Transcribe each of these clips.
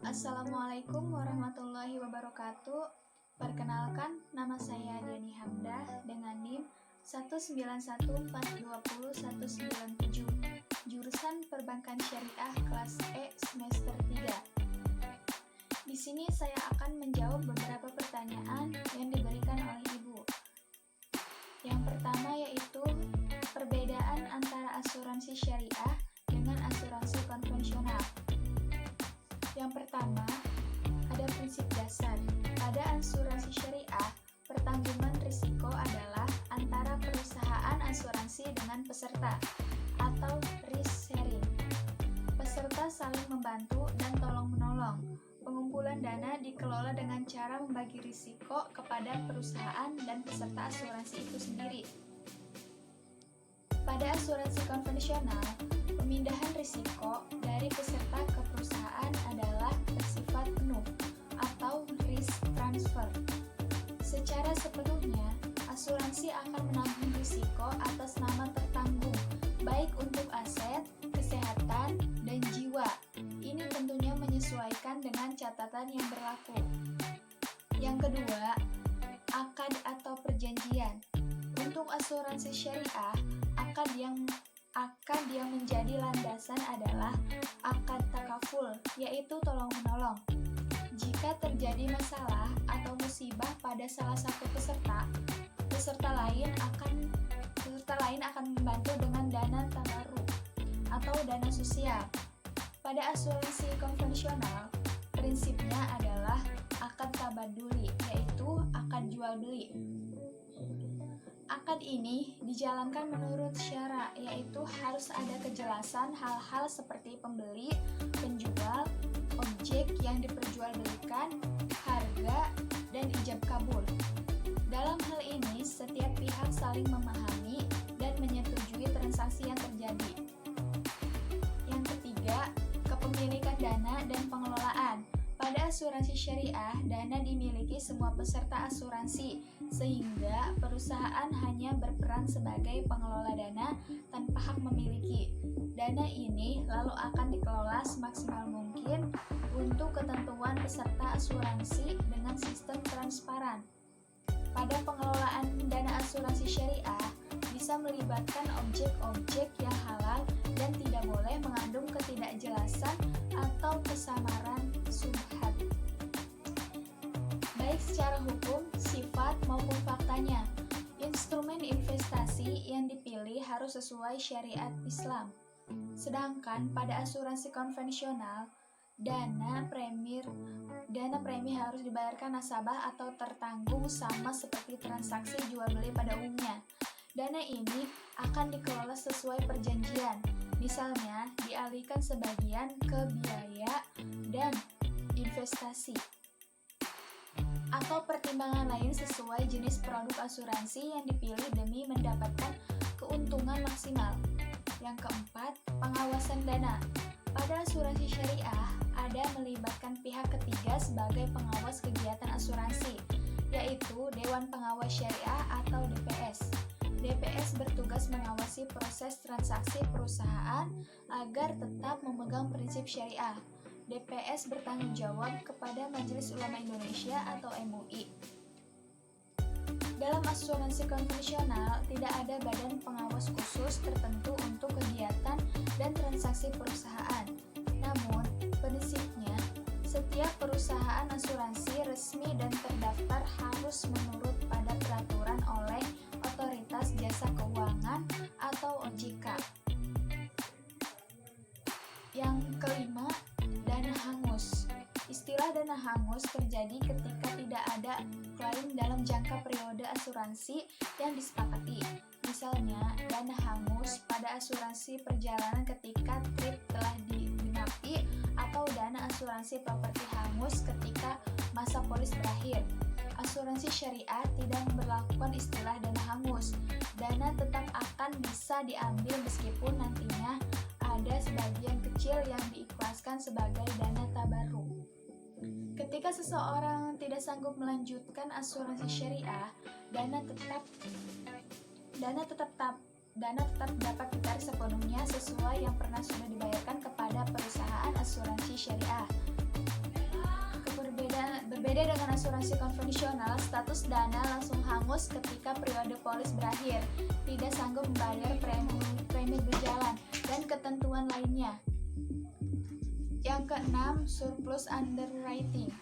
Assalamualaikum warahmatullahi wabarakatuh. Perkenalkan, nama saya Diani Hamdah dengan NIM 191420197, jurusan Perbankan Syariah kelas E semester 3. Di sini saya akan menjawab beberapa pertanyaan yang diberikan oleh Ibu. Yang pertama yaitu perbedaan antara asuransi syariah dengan asuransi konvensional. Yang pertama, ada prinsip dasar. Pada asuransi syariah, pertanggungan risiko adalah antara perusahaan asuransi dengan peserta atau risk sharing. Peserta saling membantu dan tolong-menolong. Pengumpulan dana dikelola dengan cara membagi risiko kepada perusahaan dan peserta asuransi itu sendiri. Pada asuransi konvensional, pemindahan risiko dari peserta ke perusahaan adalah bersifat penuh atau risk transfer. Secara sepenuhnya, asuransi akan menanggung risiko atas nama tertanggung, baik untuk aset, kesehatan, dan jiwa. Ini tentunya menyesuaikan dengan catatan yang berlaku. Yang kedua, akad atau perjanjian. Untuk asuransi syariah, akad yang menjadi landasan adalah akad takaful, yaitu tolong-menolong. Jika terjadi masalah atau musibah pada salah satu peserta lain akan membantu dengan dana tabarruk atau dana sosial. Pada asuransi konvensional, prinsipnya adalah akad tabaduli, yaitu akad jual beli. Akad ini dijalankan menurut syarat, yaitu harus ada kejelasan hal-hal seperti pembeli, penjual, objek yang diperjualbelikan, harga, dan ijab kabul. Dalam hal ini, setiap pihak saling memahami dan menyetujui transaksi yang terjadi. Yang ketiga, kepemilikan dana dan pengelolaan. Pada asuransi syariah, dana dimiliki semua peserta asuransi, sehingga perusahaan hanya berperan sebagai pengelola dana tanpa hak memiliki. Dana ini lalu akan dikelola semaksimal mungkin untuk ketentuan peserta asuransi dengan sistem transparan. Pada pengelolaan dana asuransi syariah, bisa melibatkan objek-objek yang halal dan tidak boleh mengandung ketidakjelasan atau kesamaran subhat, baik secara hukum, sifat, maupun faktanya. Instrumen investasi yang dipilih harus sesuai syariat Islam. Sedangkan pada asuransi konvensional, dana premi harus dibayarkan nasabah atau tertanggung sama seperti transaksi jual beli pada umumnya. Dana ini akan dikelola sesuai perjanjian, misalnya dialihkan sebagian ke biaya dan investasi, atau pertimbangan lain sesuai jenis produk asuransi yang dipilih demi mendapatkan keuntungan maksimal. Yang keempat, pengawasan dana. Pada asuransi syariah, ada melibatkan pihak ketiga sebagai pengawas kegiatan asuransi, yaitu Dewan Pengawas Syariah atau DPS. DPS bertugas mengawasi proses transaksi perusahaan agar tetap memegang prinsip syariah. DPS bertanggung jawab kepada Majelis Ulama Indonesia atau MUI. Dalam asuransi konvensional, tidak ada badan pengawas khusus tertentu untuk kegiatan dan transaksi perusahaan. Namun, prinsipnya, setiap perusahaan asuransi resmi dan terdaftar harus menurut pada peraturan oleh Otoritas Jasa Keuangan atau OJK. Yang kelima, dana hangus. Istilah dana hangus terjadi ketika tidak ada klaim dalam jangka periode asuransi yang disepakati. Misalnya, dana hangus pada asuransi perjalanan ketika trip telah digenapi atau dana asuransi properti hangus ketika masa polis berakhir. Asuransi syariah tidak memberlakukan istilah dana hangus. Dana tetap akan bisa diambil meskipun nantinya ada sebagian kecil yang diikhlaskan sebagai dana tabarruk. Ketika seseorang tidak sanggup melanjutkan asuransi syariah, dana tetap dapat ditarik sepenuhnya sesuai yang pernah sudah dibayarkan kepada perusahaan asuransi syariah. Berbeda dengan asuransi konvensional, status dana langsung hangus ketika periode polis berakhir, tidak sanggup membayar premi berjalan, dan ketentuan lainnya. Yang keenam, surplus underwriting.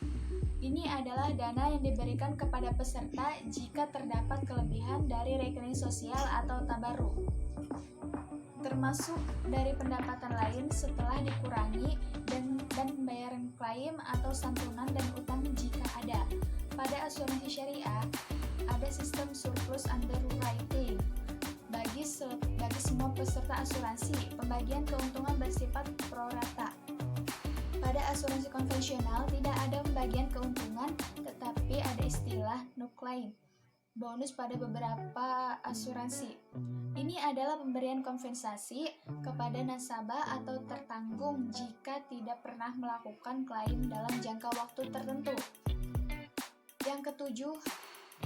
Ini adalah dana yang diberikan kepada peserta jika terdapat kelebihan dari rekening sosial atau tabarruk, termasuk dari pendapatan lain setelah dikurangi dan pembayaran klaim atau santunan dan utang jika ada. Pada asuransi syariah, ada sistem surplus underwriting. Bagi semua peserta asuransi, pembagian keuntungan bersifat pro rata. Pada asuransi konvensional, tidak ada pembagian keuntungan, tetapi ada istilah no claim bonus pada beberapa asuransi. Ini adalah pemberian kompensasi kepada nasabah atau tertanggung jika tidak pernah melakukan klaim dalam jangka waktu tertentu. Yang ketujuh,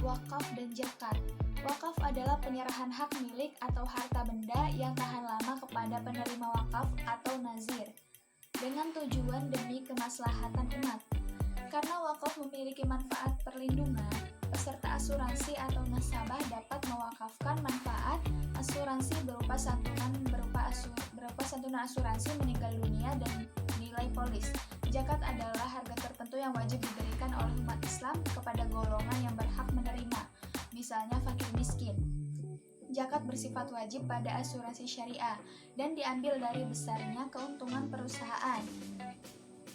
wakaf dan zakat. Wakaf adalah penyerahan hak milik atau harta benda yang tahan lama kepada penerima wakaf atau nazir dengan tujuan demi kemaslahatan umat. Karena wakaf memiliki manfaat perlindungan, peserta asuransi atau nasabah dapat mewakafkan manfaat asuransi berupa santunan asuransi meninggal dunia dan nilai polis. Zakat adalah harga tertentu yang wajib diberikan oleh umat Islam kepada golongan yang berhak menerima, misalnya fakir miskin. Zakat bersifat wajib pada asuransi syariah dan diambil dari besarnya keuntungan perusahaan.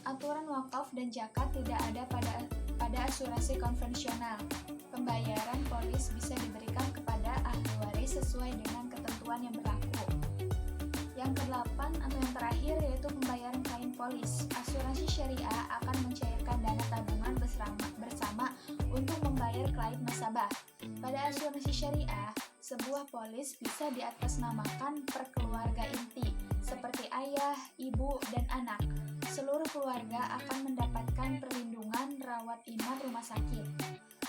Aturan wakaf dan zakat tidak ada pada asuransi konvensional. Pembayaran polis bisa diberikan kepada ahli waris sesuai dengan ketentuan yang berlaku. Yang kedelapan atau yang terakhir yaitu pembayaran klaim polis. Asuransi syariah akan mencairkan dana tabungan bersama untuk membayar klaim nasabah. Pada asuransi syariah, sebuah polis bisa diatasnamakan per keluarga inti, seperti ayah, ibu, dan anak. Seluruh keluarga akan mendapatkan perlindungan rawat inap rumah sakit.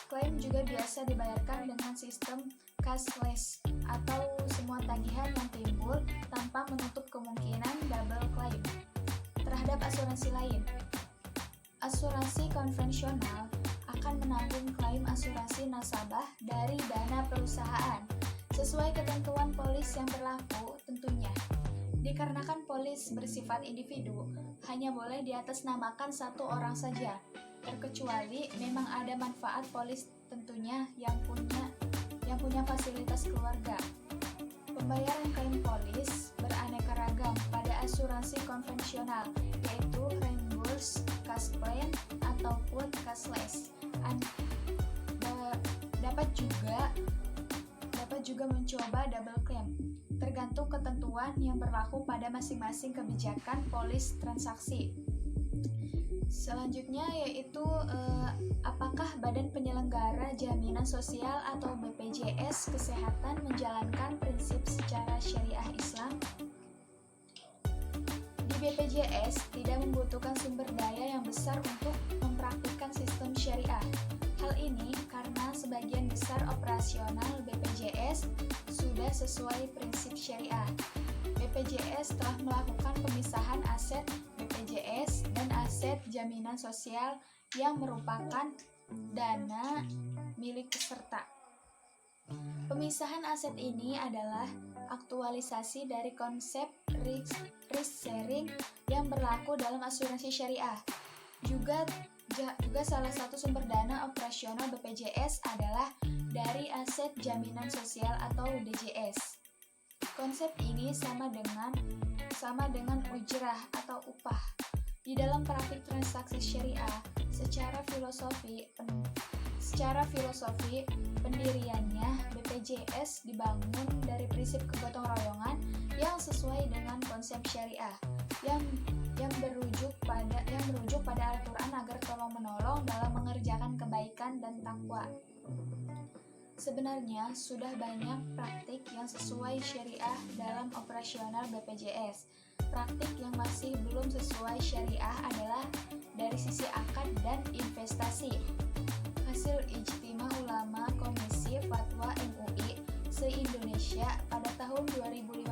Klaim juga biasa dibayarkan dengan sistem cashless atau semua tagihan yang timbul tanpa menutup kemungkinan double claim. Terhadap asuransi lain, asuransi konvensional akan menanggung klaim asuransi nasabah dari dana perusahaan sesuai ketentuan polis yang berlaku tentunya. Dikarenakan polis bersifat individu, hanya boleh diatasnamakan satu orang saja, terkecuali memang ada manfaat polis tentunya yang punya fasilitas keluarga. Pembayaran klaim polis beraneka ragam pada asuransi konvensional, yaitu reimburse, cash plan, ataupun cashless. Dapat juga mencoba double claim, tergantung ketentuan yang berlaku pada masing-masing kebijakan polis transaksi. Selanjutnya yaitu apakah Badan Penyelenggara Jaminan Sosial atau BPJS Kesehatan menjalankan prinsip secara syariah Islam? Di BPJS tidak membutuhkan sumber daya yang besar untuk mempraktikkan sistem syariah. Hal ini karena sebagian besar operasional BPJS sudah sesuai prinsip syariah. BPJS telah melakukan pemisahan aset BPJS dan aset jaminan sosial yang merupakan dana milik peserta. Pemisahan aset ini adalah aktualisasi dari konsep risk sharing yang berlaku dalam asuransi syariah. Juga salah satu sumber dana operasional BPJS adalah dari aset jaminan sosial atau DJS. Konsep ini sama dengan ujrah atau upah. Di dalam praktik transaksi syariah, secara filosofi pendiriannya BPJS dibangun dari prinsip kegotong royongan yang sesuai dengan konsep syariah yang merujuk pada Al-Quran agar tolong-menolong dalam mengerjakan kebaikan dan takwa. Sebenarnya sudah banyak praktik yang sesuai syariah dalam operasional BPJS. Praktik yang masih belum sesuai syariah adalah dari sisi akad dan investasi. Hasil Ijtima Ulama Komisi Fatwa MUI se-Indonesia pada tahun 2015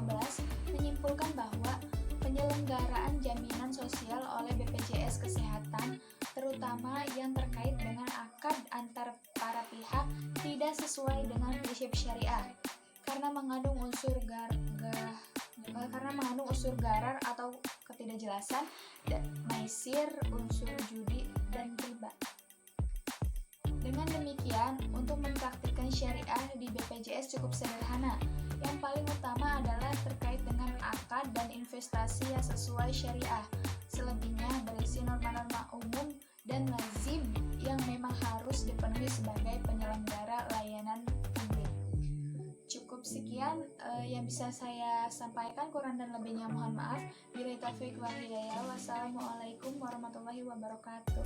menyimpulkan bahwa penyelenggaraan jaminan sosial oleh BPJS Kesehatan terutama yang terkait dengan akad antar para pihak tidak sesuai dengan prinsip syariah karena mengandung unsur garar atau ketidakjelasan, maisir, unsur judi, dan riba. Dengan demikian, untuk mempraktikkan syariah di BPJS cukup sederhana. Yang paling utama adalah terkait dengan akad dan investasi yang sesuai syariah. Selebihnya berisi norma-norma umum dan lazim yang memang harus dipenuhi sebagai penyelenggara layanan publik. Cukup sekian yang bisa saya sampaikan, kurang dan lebihnya mohon maaf. Billahi taufiq wal hidayah. Wassalamualaikum warahmatullahi wabarakatuh.